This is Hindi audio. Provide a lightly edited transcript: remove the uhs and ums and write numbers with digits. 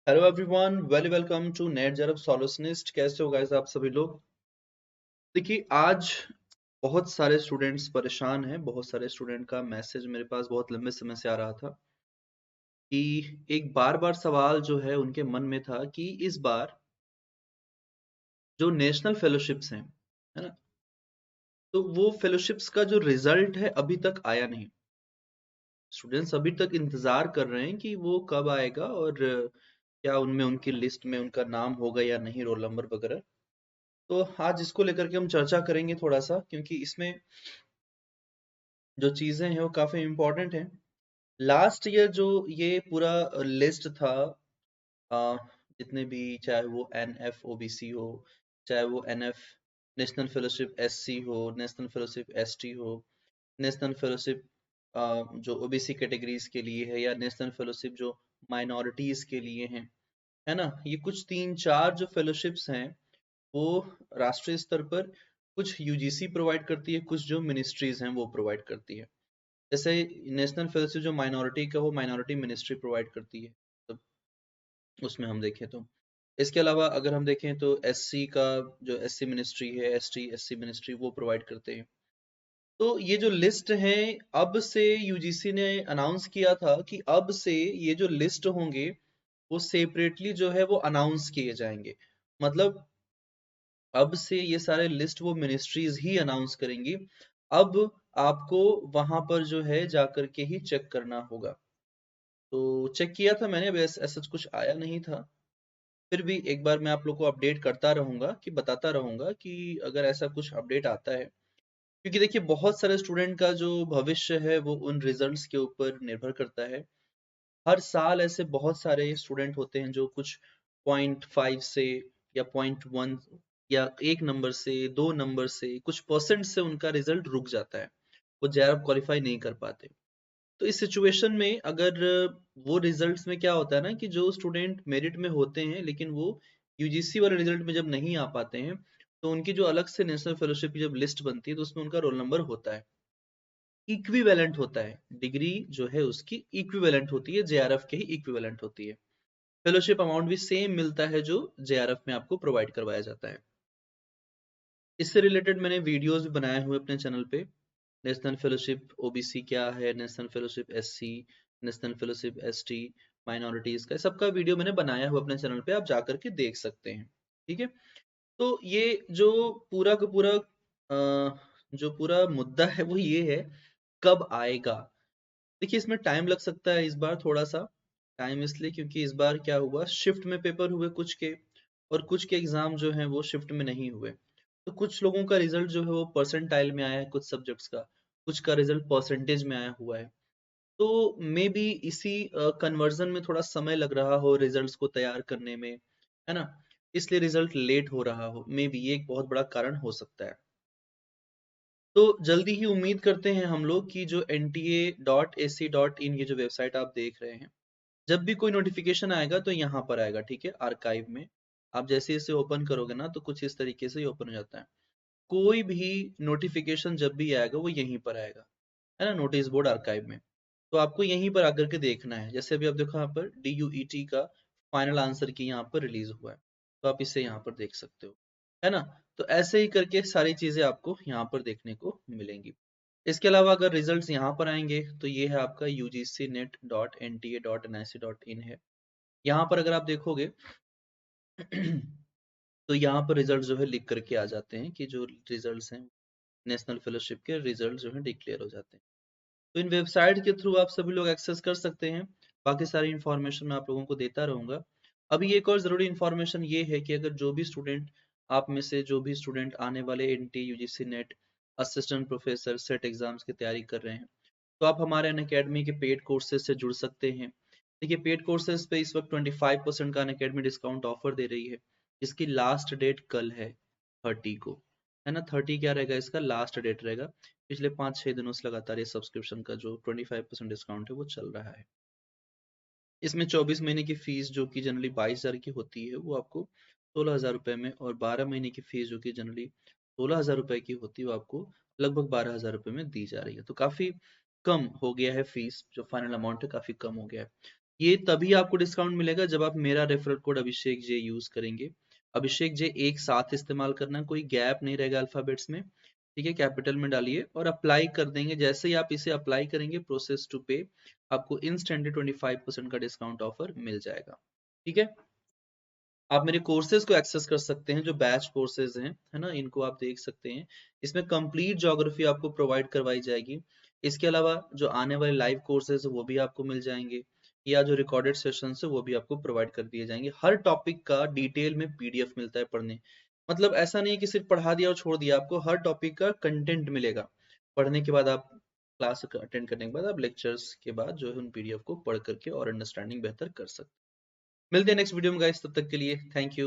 Hello everyone, very welcome to net जरब सॉल्यूशनिस्ट। कैसे हो गाइस आप सभी लोग। देखिए, आज बहुत सारे स्टूडेंट्स परेशान हैं। बहुत सारे स्टूडेंट का मैसेज मेरे पास बहुत लंबे समय से आ रहा था कि एक बार बार सवाल जो है उनके मन में था कि इस बार जो नेशनल फेलोशिप्स हैं, है ना, तो वो फेलोशिप्स का जो रिजल्ट है अभी तक आया नहीं। स्टूडेंट्स अभी तक इंतजार कर रहे हैं कि वो कब आएगा और क्या उनमें उनकी लिस्ट में उनका नाम होगा या नहीं, रोल नंबर वगैरह। तो आज इसको लेकर के हम चर्चा करेंगे थोड़ा सा, क्योंकि इसमें जो चीजें हैं वो काफी इम्पोर्टेंट हैं। लास्ट ईयर जो ये पूरा लिस्ट था, अ, जितने भी, चाहे वो एनएफ ओबीसी हो, चाहे वो एनएफ नेशनल फेलोशिप एससी हो, नेशनल फेलोशिप एसटी हो, नेशनल फेलोशिप जो ओबीसी कैटेगरीज के लिए है, या नेशनल फेलोशिप जो माइनॉरिटीज के लिए हैं, है ना, ये कुछ तीन चार जो फेलोशिप्स हैं वो राष्ट्रीय स्तर पर कुछ यूजीसी प्रोवाइड करती है, कुछ जो मिनिस्ट्रीज हैं वो प्रोवाइड करती है। जैसे नेशनल फेलोशिप जो माइनॉरिटी का, वो माइनॉरिटी मिनिस्ट्री प्रोवाइड करती है, तो उसमें हम देखें तो। इसके अलावा अगर हम देखें तो एससी का जो एससी मिनिस्ट्री है, एसटी एससी मिनिस्ट्री, वो प्रोवाइड करते हैं। तो ये जो लिस्ट है, अब से यूजीसी ने अनाउंस किया था कि अब से ये जो लिस्ट होंगे वो सेपरेटली जो है वो अनाउंस किए जाएंगे। मतलब अब से ये सारे लिस्ट वो मिनिस्ट्रीज ही अनाउंस करेंगी। अब आपको वहां पर जो है जाकर के ही चेक करना होगा। तो चेक किया था मैंने, अब ऐसा कुछ आया नहीं था। फिर भी एक बार मैं आप लोग को अपडेट करता रहूंगा, कि बताता रहूंगा कि अगर ऐसा कुछ अपडेट आता है। क्योंकि देखिए, बहुत सारे स्टूडेंट का जो भविष्य है वो उन रिजल्ट्स के ऊपर निर्भर करता है। हर साल ऐसे बहुत सारे स्टूडेंट होते हैं जो कुछ 0.5 से, या 0.1, या एक नंबर से, दो नंबर से, कुछ परसेंट से उनका रिजल्ट रुक जाता है, वो जेआरएफ क्वालिफाई नहीं कर पाते। तो इस सिचुएशन में अगर वो रिजल्ट्स में क्या होता है ना, कि जो स्टूडेंट मेरिट में होते हैं लेकिन वो यूजीसी वाले रिजल्ट में जब नहीं आ पाते हैं, तो उनकी जो अलग से नेशनल फेलोशिप की जब लिस्ट बनती है तो उसमें उनका रोल नंबर होता है, इक्विवेलेंट होता है। डिग्री जो है उसकी इक्विवेलेंट होती है, जेआरएफ के ही इक्विवेलेंट होती है। फेलोशिप अमाउंट भी सेम मिलता है जो जेआरएफ में आपको प्रोवाइड करवाया जाता है। इससे रिलेटेड मैंने वीडियोस भी बनाए हुए अपने चैनल पे। नेशनल फेलोशिप ओबीसी क्या है, national fellowship SC, national fellowship ST, minorities का सबका वीडियो मैंने बनाया हुआ अपने चैनल पे, आप जाकर के देख सकते हैं। ठीक है। तो ये जो पूरा का पूरा जो पूरा मुद्दा है वो ये है, कब आएगा। देखिए, इसमें टाइम लग सकता है इस बार थोड़ा सा। टाइम इसलिए क्योंकि इस बार क्या हुआ, शिफ्ट में पेपर हुए कुछ के, और कुछ के एग्जाम जो हैं वो शिफ्ट में नहीं हुए। तो कुछ लोगों का रिजल्ट जो है वो परसेंटाइल में आया है कुछ सब्जेक्ट्स का, कुछ का रिजल्ट परसेंटेज में आया हुआ है। तो मे बी इसी कन्वर्जन में थोड़ा समय लग रहा हो रिजल्ट्स को तैयार करने में, है ना, इसलिए रिजल्ट लेट हो रहा हो। मे बी ये एक बहुत बड़ा कारण हो सकता है। तो जल्दी ही उम्मीद करते हैं हम लोग कि जो nta.ac.in ये जो वेबसाइट आप देख रहे हैं, जब भी कोई नोटिफिकेशन आएगा तो यहाँ पर आएगा, ठीक है, आर्काइव में। आप जैसे इसे ओपन करोगे ना, तो कुछ इस तरीके से ओपन हो जाता है। कोई भी नोटिफिकेशन जब भी आएगा वो यहीं पर आएगा, है ना, नोटिस बोर्ड आर्काइव में। तो आपको यहीं पर आकर के देखना है। जैसे अभी आप देखो यहाँ पर DUET का फाइनल आंसर की यहाँ पर रिलीज हुआ है, तो आप इसे यहाँ पर देख सकते हो, है ना। तो ऐसे ही करके सारी चीजें आपको यहाँ पर देखने को मिलेंगी। इसके अलावा अगर रिजल्ट्स यहाँ पर आएंगे तो ये है आपका UGCNet.nta.nic.in है। यहाँ पर अगर आप देखोगे तो यहाँ पर रिजल्ट जो है लिख करके आ जाते हैं, कि जो रिजल्ट्स हैं नेशनल फेलोशिप के रिजल्ट जो है डिक्लेयर हो जाते हैं। तो इन वेबसाइट के थ्रू आप सभी लोग एक्सेस कर सकते हैं। बाकी सारी इन्फॉर्मेशन मैं आप लोगों को देता रहूंगा। अभी एक और जरूरी इन्फॉर्मेशन ये है कि अगर जो भी स्टूडेंट, आप में से जो भी स्टूडेंट आने वाले NTA UGC net assistant professor set exams की तैयारी कर रहे हैं, तो आप हमारे अनअकैडमी के पेड कोर्सेज से जुड़ सकते हैं। देखिए, पेड कोर्सेज पे इस वक्त 25% का अनअकैडमी डिस्काउंट ऑफर दे रही है। इसकी लास्ट डेट कल है, 30 को, है ना। 30 क्या रहेगा, इसका लास्ट डेट रहेगा। पिछले 5-6 दिनों से लगातार ये सब्सक्रिप्शन का जो 25% डिस्काउंट है वो चल रहा है। इसमें 24 महीने की फीस जो कि जनरली 22,000 की होती है, वो आपको 16,000 रुपए में, और 12 महीने की फीस जो कि जनरली 16,000 रुपए की होती है, वो आपको लगभग 12,000 रुपए में दी जा रही है। तो काफी कम हो गया है फीस, जो फाइनल अमाउंट है काफी कम हो गया है। ये तभी आपको डिस्काउंट मिलेगा जब आप मेरा रेफरल कोड अभिषेक जे यूज करेंगे। अभिषेक जे एक साथ इस्तेमाल करना, कोई गैप नहीं रहेगा अल्फाबेट्स में, ठीक है, कैपिटल में डालिए और अप्लाई कर देंगे। जैसे ही आप इसे अप्लाई करेंगे, प्रोसेस टू पे, आपको इंस्टेंटली 25% का डिस्काउंट ऑफर मिल जाएगा। ठीक है, आप मेरे कोर्सेज को एक्सेस कर सकते हैं, जो बैच कोर्सेज हैं, है ना, इनको आप देख सकते हैं। इसमें कंप्लीट ज्योग्राफी आपको प्रोवाइड करवाई जाएगी। इसके अलावा जो आने वाले लाइव कोर्सेज है वो भी आपको मिल जाएंगे, या जो रिकॉर्डेड सेशंस है वो भी आपको प्रोवाइड कर दिए जाएंगे। हर टॉपिक का डिटेल में पीडीएफ मिलता है पढ़ने, मतलब ऐसा नहीं कि सिर्फ पढ़ा दिया और छोड़ दिया, आपको हर टॉपिक का कंटेंट मिलेगा। पढ़ने के बाद आप क्लास अटेंड करने के बाद आप लेक्चर्स के बाद जो है उन पीडीएफ को पढ़ करके और अंडरस्टैंडिंग बेहतर कर सकते हैं। मिलते हैं नेक्स्ट वीडियो में गाइस, तब तक के लिए थैंक यू।